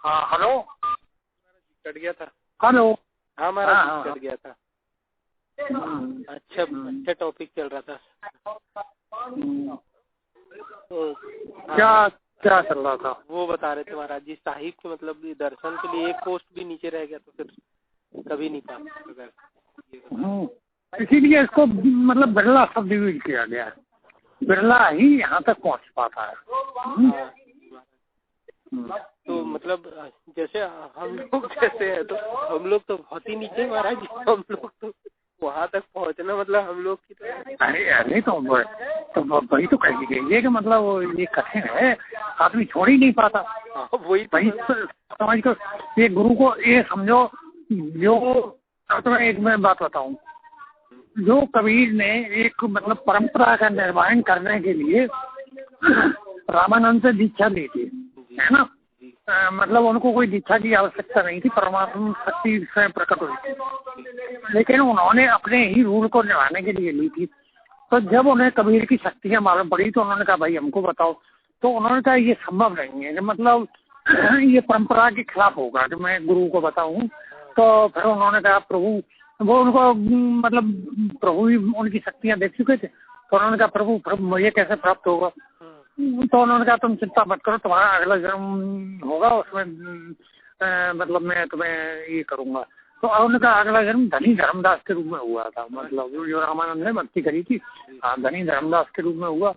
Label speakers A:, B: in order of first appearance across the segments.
A: हाँ hello.
B: Cut गया था।
A: हेलो।
B: हाँ महाराज कट गया था। अच्छा टॉपिक चल रहा था। तो
A: क्या क्या चल रहा था?
B: वो बता रहे थे महाराज जी साहिब के मतलब दर्शन के लिए एक पोस्ट भी नीचे रह गया तो फिर कभी नहीं पा अगर
A: इसीलिए इसको मतलब बिरला सब डिवीड किया गया है। बिरला ही यहाँ तक पहुँच पाता है।
B: तो मतलब जैसे हम लोग जैसे है तो हम लोग तो बहुत ही नीचे महाराज जी। हम लोग तो वहाँ तक पहुँचना मतलब हम लोग की तो
A: अरे तो वही तो कह गई है कि मतलब ये कठिन है, आदमी छोड़ ही नहीं पाता।
B: वही
A: समझ कर ये गुरु को ये समझो। जो तुम्हें एक मैं बात बताऊं, जो कबीर ने एक मतलब परंपरा का निर्माण करने के लिए रामानंद से दीक्षा ली थी, है ना। मतलब उनको कोई दीक्षा की आवश्यकता नहीं थी, परमात्मा शक्ति से प्रकट हुई थी, लेकिन उन्होंने अपने ही रूल को निभाने के लिए ली थी। तो जब उन्हें कबीर की शक्तियां मालूम पड़ी तो उन्होंने कहा भाई हमको बताओ। तो उन्होंने कहा ये संभव नहीं है कि मतलब ये परंपरा के खिलाफ होगा कि मैं गुरु को बताऊं। तो फिर उन्होंने कहा प्रभु, वो उनको मतलब प्रभु ही उनकी शक्तियां देख चुके थे, तो उन्होंने कहा प्रभु मुझे कैसे प्राप्त होगा। तो उन्होंने कहा तुम चिंता मत करो, तुम्हारा अगला जन्म होगा उसमें मतलब मैं तुम्हें ये करूंगा। तो उनका अगला जन्म धनी धर्मदास के रूप में हुआ था। मतलब जो रामानंद ने भक्ति करी थी धनी धर्मदास के रूप में हुआ।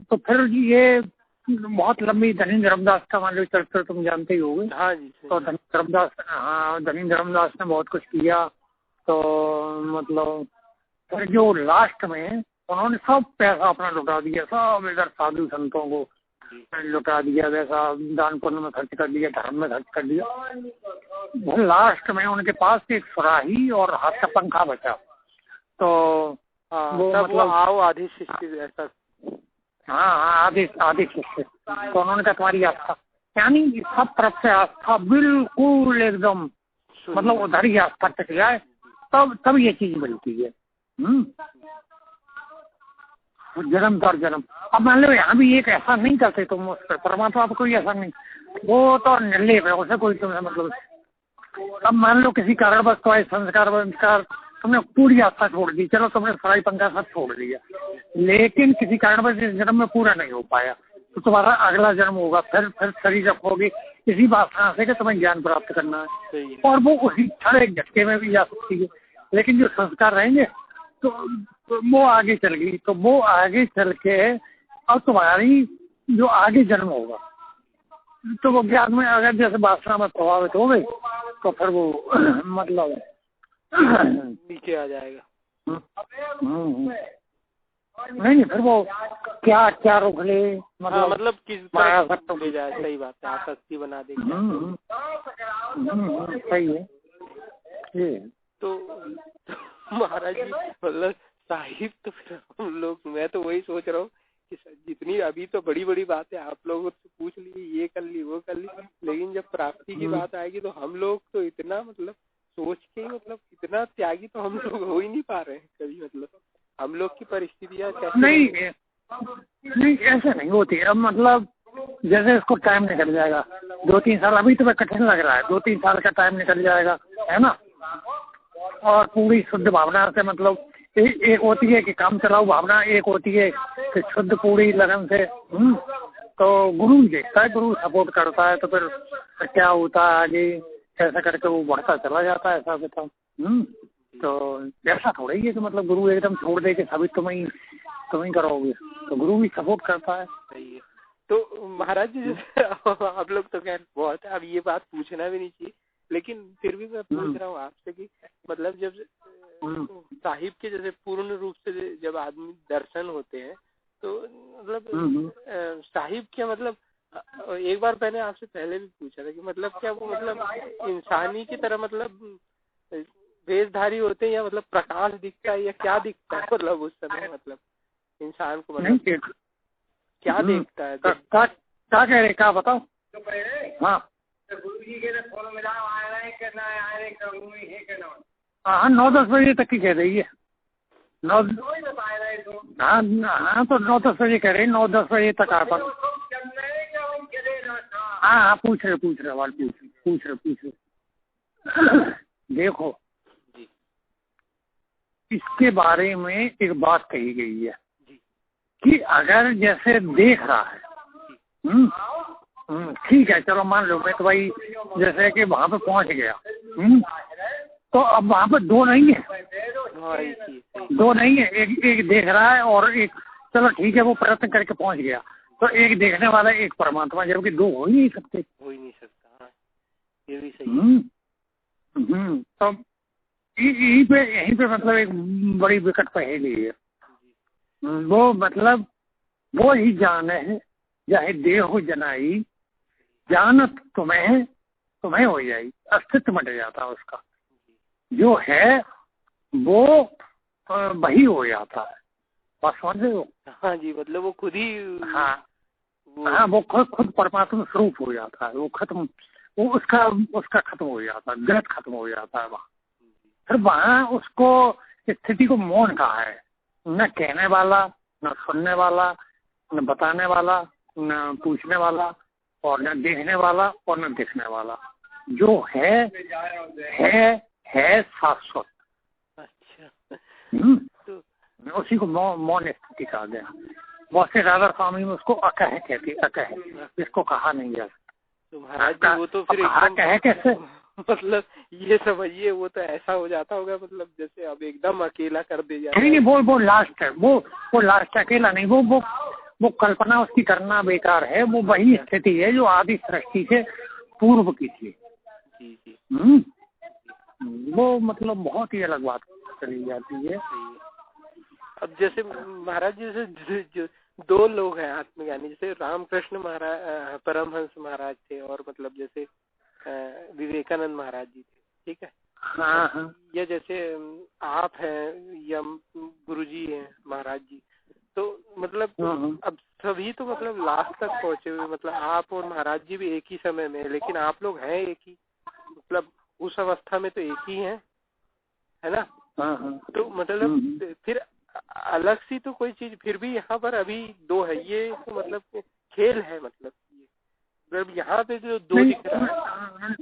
A: तो फिर ये बहुत लंबी धनी धर्मदास का मान लो चरित्र तुम जानते ही होगे।
B: हाँ जी।
A: तो धनी धर्मदास ने बहुत कुछ किया। तो मतलब फिर जो लास्ट में उन्होंने सब पैसा अपना लुटा दिया, सब इधर साधु संतों को लुटा दिया, वैसा दान पुण्य में खर्च कर दिया, धर्म में खर्च कर दिया। लास्ट में उनके पास एक सुराही और हाथ का पंखा बचा। तो वो मतलब
B: आओ आधी शिष्य ऐसा।
A: हाँ आधी शिष्य। तो उन्होंने कहा तुम्हारी आस्था, यानी सब तरफ से आस्था बिल्कुल एकदम मतलब उधर ही आस्था टिक जाए तब ये चीज मिलती है। जन्म दर जन्म। अब मान लो यहाँ भी एक ऐसा नहीं करते तुम उस पर, परमात्मा पर कोई ऐसा नहीं, वो तो निर्लेप है, उसे कोई तुम्हें मतलब। अब मान लो किसी कारणवश तो संस्कार तुमने पूरी आस्था छोड़ दी, चलो तुमने सराई पंखा सब छोड़ दिया, लेकिन किसी कारणवश इस जन्म में पूरा नहीं हो पाया तो तुम्हारा अगला जन्म होगा, फिर शरीर रखोगे इसी वासना से कि तुम्हें ज्ञान प्राप्त करना है, और वो उसी क्षण एक झटके में भी जा सकती है। लेकिन जो संस्कार रहेंगे तो वो आगे चल गई, तो वो आगे चल के और तुम्हारी जो आगे जन्म होगा तो वो ज्ञान में अगर जैसे वासना में प्रभावित हो गई तो फिर वो मतलब
B: नीचे आ जाएगा।
A: नहीं फिर वो क्या रोक ले
B: मतलब किस तरह ले जाए। सही बात है, आसक्ति बना देगी।
A: सही है ये।
B: तो महाराज जी मतलब साहिब तो फिर हम लोग, मैं तो वही सोच रहा हूँ कि जितनी अभी तो बड़ी बड़ी बातें आप लोगों से पूछ ली, ये कर ली वो कर ली, लेकिन जब प्राप्ति की बात आएगी तो हम लोग तो इतना मतलब सोच के मतलब इतना त्यागी तो हम लोग हो ही नहीं पा रहे हैं कभी। मतलब हम लोग की परिस्थितियाँ
A: नहीं ऐसे नहीं होती। अब मतलब जैसे इसको टाइम निकल जाएगा 2-3 साल, अभी तुम्हें कठिन लग रहा है, 2-3 साल का टाइम निकल जाएगा, है ना। और पूरी शुद्ध भावना से मतलब एक होती है कि काम चलाओ भावना, एक होती है कि शुद्ध पूरी लगन से। तो गुरु देखता है, गुरु सपोर्ट करता है, तो फिर क्या होता है आगे कैसे करके वो बढ़ता चला जाता है, ऐसा बताओ। तो ऐसा थोड़ा ही है कि मतलब गुरु एकदम छोड़ दे के सभी तुम ही करोगे, तो गुरु भी सपोर्ट करता है।
B: सही है। तो महाराज जी जैसे आप लोग तो खैर बहुत है, अब ये बात पूछना भी नहीं चाहिए, लेकिन फिर भी मैं पूछ रहा हूँ आपसे कि मतलब जब साहिब के जैसे पूर्ण रूप से जब आदमी दर्शन होते हैं तो मतलब साहिब के मतलब एक बार मैंने आपसे पहले भी पूछा था कि मतलब क्या वो मतलब इंसानी की तरह मतलब वेशधारी होते हैं या मतलब प्रकाश दिखता है या क्या दिखता है मतलब उस समय मतलब इंसान को मतलब क्या देखता है?
A: क्या कह रहे, क्या बताओ। हाँ हाँ 9-10 बजे तक की कह रही है। हाँ तो 9-10 बजे कह रही है, 9-10 बजे तक आ पाओ। हाँ, पूछ रहे सवाल पूछ रहे। देखो
B: जी
A: इसके बारे में एक बात कही गई है कि अगर जैसे देख रहा है, ठीक है, चलो मान लो मैं तो भाई जैसे कि वहां पे पहुंच गया, तो अब वहां पे दो नहीं है, एक देख रहा है और एक, चलो ठीक है, वो प्रयत्न करके पहुंच गया, तो एक देखने वाला एक परमात्मा, जबकि दो हो ही नहीं सकते।
B: हाँ, ये भी सही है।
A: तो यहीं पे मतलब एक बड़ी विकट पहेली है। वो मतलब वो ही जान है चाहे देह हो जनाई, जानत तुम्हें हो जाई, अस्तित्व मट जाता उसका, जो है वो वही हो जाता है। बात समझ रहे हो?
B: हाँ जी, मतलब वो खुद ही,
A: हाँ वो खुद परमात्मा स्वरूप हो जाता है, वो खत्म, वो उसका खत्म हो जाता है, गलत खत्म हो जाता है वहाँ। फिर वहाँ उसको स्थिति को मौन कहा है, न कहने वाला, न सुनने वाला, न बताने वाला, न पूछने वाला, और न देखने वाला और न दिखने वाला, जो है शाश्वत।
B: अच्छा,
A: उसी को मौन स्थिति कहा गया। बहुत से राधा स्वामी में उसको अकह कहते, अकह, इसको कहा नहीं जा सकता।
B: तो महाराज जी वो तो फिर एकदम
A: कहे कैसे,
B: मतलब ये समझिए, वो तो ऐसा हो जाता होगा, मतलब जैसे अब एकदम अकेला कर दे जाए।
A: नहीं, वो लास्ट है, वो लास्ट अकेला नहीं, वो कल्पना उसकी करना बेकार है। वो वही स्थिति है जो आदि सृष्टि से पूर्व की थी।
B: जी
A: वो मतलब बहुत ही अलग बात चली जाती है।
B: अब जैसे महाराज जी, जैसे दो लोग हैं आत्मज्ञानी, जैसे रामकृष्ण महाराज, परमहंस महाराज थे, और मतलब जैसे विवेकानंद महाराज जी थे, ठीक है।
A: हाँ।
B: या जैसे आप हैं या गुरुजी हैं महाराज जी, तो मतलब अब सभी तो मतलब लास्ट तक पहुंचे हुए, मतलब आप और महाराज जी भी एक ही समय में, लेकिन आप लोग हैं एक ही, मतलब उस अवस्था में तो एक ही हैं, है ना। तो मतलब फिर अलग सी तो कोई चीज फिर भी यहाँ पर अभी दो है, ये तो मतलब खेल है, मतलब ये यहाँ पे जो दो दिख रहा है।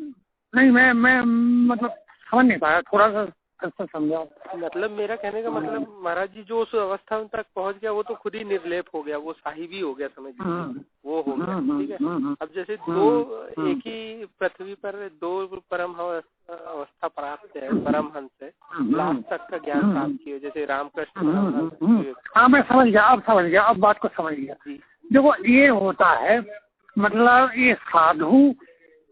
A: नहीं, मैं मतलब समझ नहीं पाया, थोड़ा सा समझाओ।
B: मतलब मेरा कहने का मतलब महाराज जी जो उस अवस्था तक पहुंच गया, वो तो खुद ही निर्लेप हो गया, वो साहिबी हो गया, समझ लीजिए, वो हो गया, ठीक है। अब जैसे दो एक ही पृथ्वी पर दो परम अवस्था प्राप्त है, परमहंस है, लास्ट तक का ज्ञान प्राप्त किया, जैसे रामकृष्ण।
A: हाँ, मैं समझ गया, अब बात को समझ गया। देखो ये होता है, मतलब ये साधु,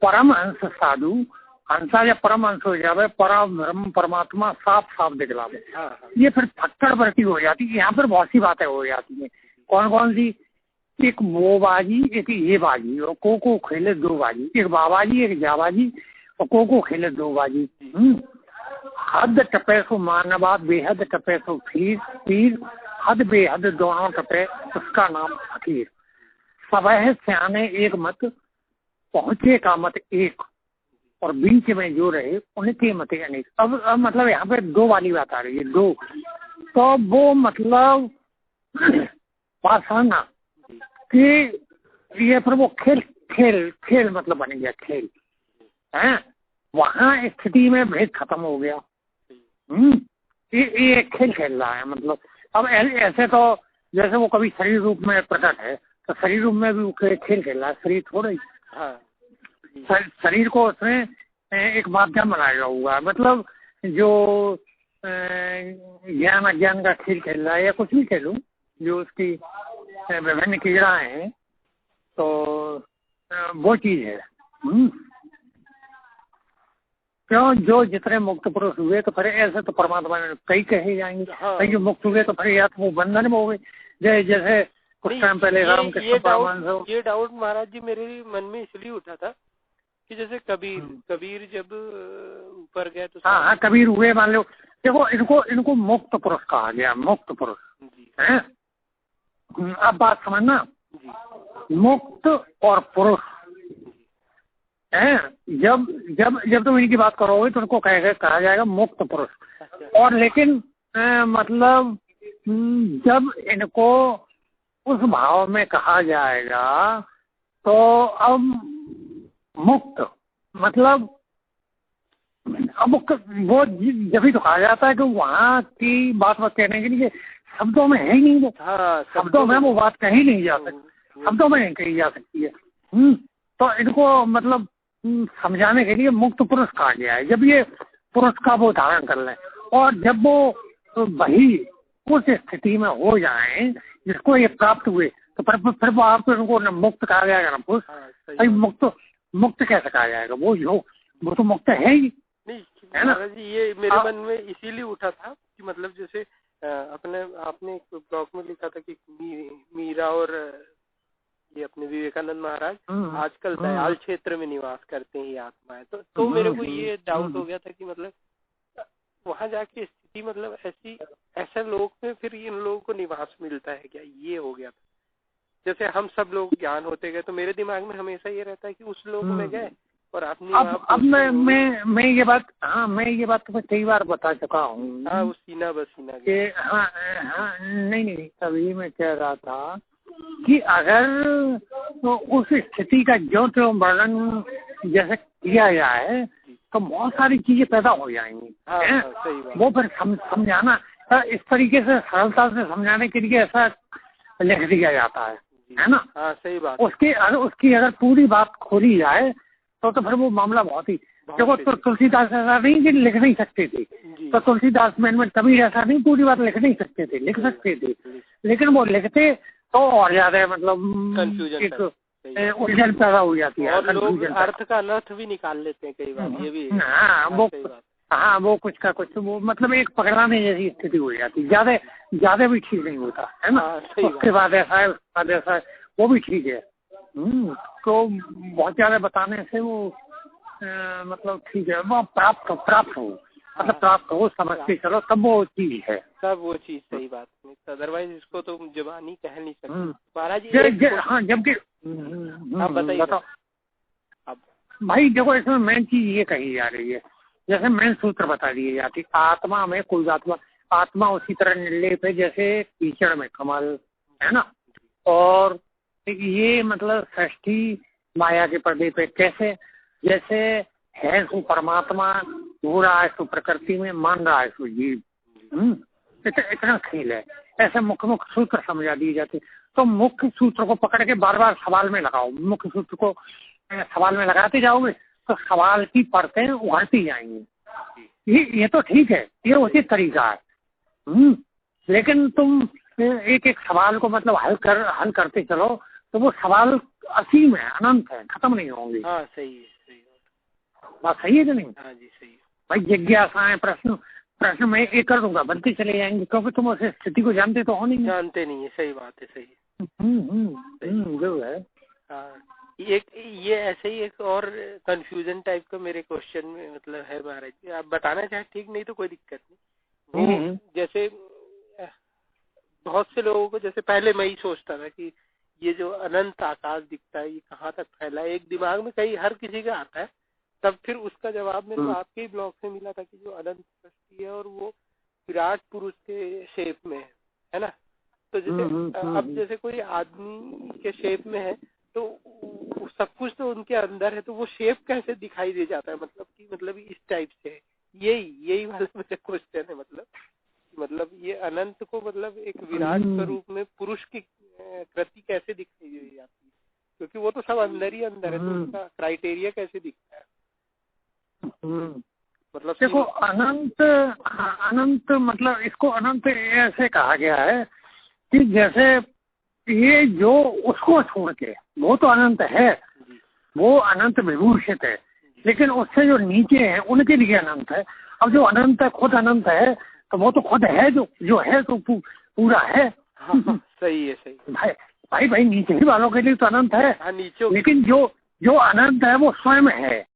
A: परमहंस साधु, हंसा या परमहंस हो जावे, परम ब्रह्म परमात्मा साफ दिखलावे, ये फिर फक्कड़ वर्ती हो जाती है। यहाँ पर बहुत सी बातें हो जाती है। कौन सी? एक वो बाजी, एक ये बाजी, और को खेले दो बाजी, एक बाबाजी एक जाबाजी, और को खेले दो बाजी। हद टपे सो मानवा, बेहद टपे सो पीर, हद बेहद दोनों टपे, उसका नाम फकीर। सब है सियाने एक मत, पहुंचे का मत एक, और बीच में जो रहे उनके मते अनेक। अब मतलब यहाँ पे दो वाली बात आ रही है, दो, तो वो मतलब पासाना कि ये फिर वो खेल मतलब बन गया, खेल है। वहाँ स्थिति में भेद खत्म हो गया। ये खेल रहा है, मतलब अब ऐसे तो जैसे वो कभी शरीर रूप में प्रकट है, तो शरीर रूप में भी वो खेल रहा है, शरीर थोड़ा ही। शरीर को उसमें एक माध्यम बनाया हुआ, मतलब जो ज्ञान अज्ञान का खेल रहा है, या कुछ भी खेलूं, जो उसकी विभिन्न क्रियाएं हैं, तो वो चीज है। क्यों, जो जितने मुक्त पुरुष हुए, तो फिर ऐसे तो परमात्मा में कई कहे जाएंगे। कई जो मुक्त हुए तो फिर या तो वो बंधन में हो गए, जैसे कुछ टाइम पहले रामकृष्ण परमहंस।
B: ये डाउट महाराज जी मेरे मन में इसलिए उठा था कि जैसे कबीर जब ऊपर गए तो
A: हाँ, कबीर हुए, मान लो। देखो इनको मुक्त पुरुष कहा गया, मुक्त पुरुष है। अब बात समझना, मुक्त और पुरुष है। जब तुम इनकी बात करोगे तो उनको कहा जाएगा मुक्त पुरुष। और लेकिन मतलब जब इनको उस भाव में कहा जाएगा, तो अब मुक्त मतलब अब वो जब ही तो कहा जाता है कि वहाँ की बात कहने के लिए शब्दों में है ही नहीं वो।
B: हाँ,
A: शब्दों में वो बात कही नहीं जा सकती, शब्दों में नहीं कही जा सकती है। तो इनको मतलब समझाने के लिए मुक्त पुरुष कहा गया है। जब ये पुरुष का वो धारण कर लें और जब वो वही उस स्थिति में हो जाए जिसको ये प्राप्त हुए, तो फिर वो आपको इनको न मुक्त कहा जाएगा न पुरुष। भाई मुक्त कैसे कहा जाएगा? वो तो मुक्त है ही
B: नहीं,
A: है ना
B: जी। ये मेरे मन में इसीलिए उठा था कि मतलब जैसे आपने एक ब्लॉग में लिखा था कि मीरा और ये अपने विवेकानंद महाराज आजकल दयाल क्षेत्र में निवास करते हैं ये आत्माएं। तो मेरे को ये डाउट हो गया था कि मतलब वहां जाके स्थिति मतलब ऐसे लोग में फिर इन लोगों को निवास मिलता है क्या? ये हो गया था। जैसे हम सब लोग ज्ञान होते गए तो मेरे दिमाग में हमेशा ये रहता है कि उस लोग में गए और अपनी
A: अब मैं ये बात तो मैं कई बार बता चुका हूँ।
B: हाँ, वो सीना
A: के हाँ नहीं अभी मैं कह रहा था कि अगर तो उस स्थिति का जो वर्णन जैसे किया जाए तो बहुत सारी चीजें पैदा हो जाएंगी।
B: सही बात।
A: वो फिर समझाना इस तरीके से सरलता से समझाने के लिए ऐसा लिख दिया जाता है ना।
B: हाँ, सही बात।
A: उसकी अगर पूरी बात खोली जाए तो फिर वो मामला बहुत ही देखो। तो तुलसीदास ऐसा नहीं कि लिख नहीं सकते थे, तो तुलसीदास में तभी ऐसा नहीं पूरी बात लिख नहीं सकते थे, लिख सकते थे, लेकिन वो लिखते तो और ज्यादा मतलब एक उलझन पैदा हो जाती है।
B: और लोग अर्थ का अनर्थ भी निकाल लेते हैं कई बार, ये भी।
A: वो कुछ का कुछ वो मतलब एक पकड़ाने जैसी स्थिति हो जाती है। ज्यादा भी ठीक नहीं होता है ना। उसके बाद ऐसा है, उसके बाद ऐसा है, वो भी ठीक है। तो बहुत ज्यादा बताने से वो मतलब ठीक है, वो प्राप्त हो मतलब प्राप्त हो, समझ के चलो, तब वो चीज है,
B: तब वो चीज। सही बात नहीं, अदरवाइज इसको तो जुबानी कह नहीं सकते महाराज।
A: हाँ, जबकि
B: आप बताइए। बताओ अब
A: भाई देखो, इसमें मेन चीज ये कही जा रही है, जैसे मेन सूत्र बता दिए जाती, आत्मा में कोई आत्मा उसी तरह निर्लेप है जैसे कीचड़ में कमल, है ना। और ये मतलब सृष्टि माया के पर्दे पे कैसे, जैसे है सो परमात्मा, हो रहा है सो प्रकृति में, मान रहा है सो जीव। इतना खेल है। ऐसे मुख्य सूत्र समझा दिए जाते। तो मुख्य सूत्र को पकड़ के बार बार सवाल में लगाओ, मुख्य सूत्र को सवाल में लगाते जाओगे तो सवाल की परतें उभरती जाएंगी। ये तो ठीक है, ये उचित तरीका है। लेकिन तुम एक एक सवाल को मतलब हल करते चलो तो वो सवाल असीम है, अनंत है, खत्म नहीं होंगे।
B: हाँ, सही है, सही
A: बात सही है कि नहीं?
B: हाँ जी, सही है
A: भाई। जिज्ञासाएं प्रश्न मैं एक कर दूंगा, बनते चले जाएंगे, क्योंकि तुम उस स्थिति को जानते तो हो नहीं।
B: जानते नहीं है, सही बात है, सही
A: जो है।
B: हाँ, ये ऐसे ही एक और कंफ्यूजन टाइप का मेरे क्वेश्चन में मतलब है महाराज जी, आप बताना चाहे ठीक, नहीं तो कोई दिक्कत नहीं। वो जैसे बहुत से लोगों को, जैसे पहले मैं ही सोचता था कि ये जो अनंत आकाश दिखता है ये कहाँ तक फैला है, एक दिमाग में कई हर किसी का आता है। तब फिर उसका जवाब मेरे को आपके ही ब्लॉग से मिला था कि जो अनंत सृष्टि है और वो विराट पुरुष के शेप में है ना। तो जैसे अब जैसे कोई आदमी के शेप में है तो सब कुछ तो उनके अंदर है, तो वो शेप कैसे दिखाई दे जाता है, मतलब इस टाइप से है। यही वाला मेरा क्वेश्चन है। मतलब ये अनंत को मतलब एक विराट स्वरूप में पुरुष की कृति कैसे दिखाई दे जाती है, क्योंकि वो तो सब अंदर ही अंदर है, तो उसका क्राइटेरिया कैसे दिखता है? मतलब
A: देखो, अनंत मतलब इसको अनंत ऐसे कहा गया है कि जैसे ये जो उसको छोड़ के, वो तो अनंत है, वो अनंत विभूषित है, लेकिन उससे जो नीचे है उनके लिए अनंत है। अब जो अनंत है खुद अनंत है, तो वो तो खुद है, जो है तो पूरा है।
B: हाँ, सही है, सही
A: भाई नीचे ही वालों के लिए तो अनंत है।
B: हाँ, नीचे।
A: लेकिन जो अनंत है वो स्वयं है,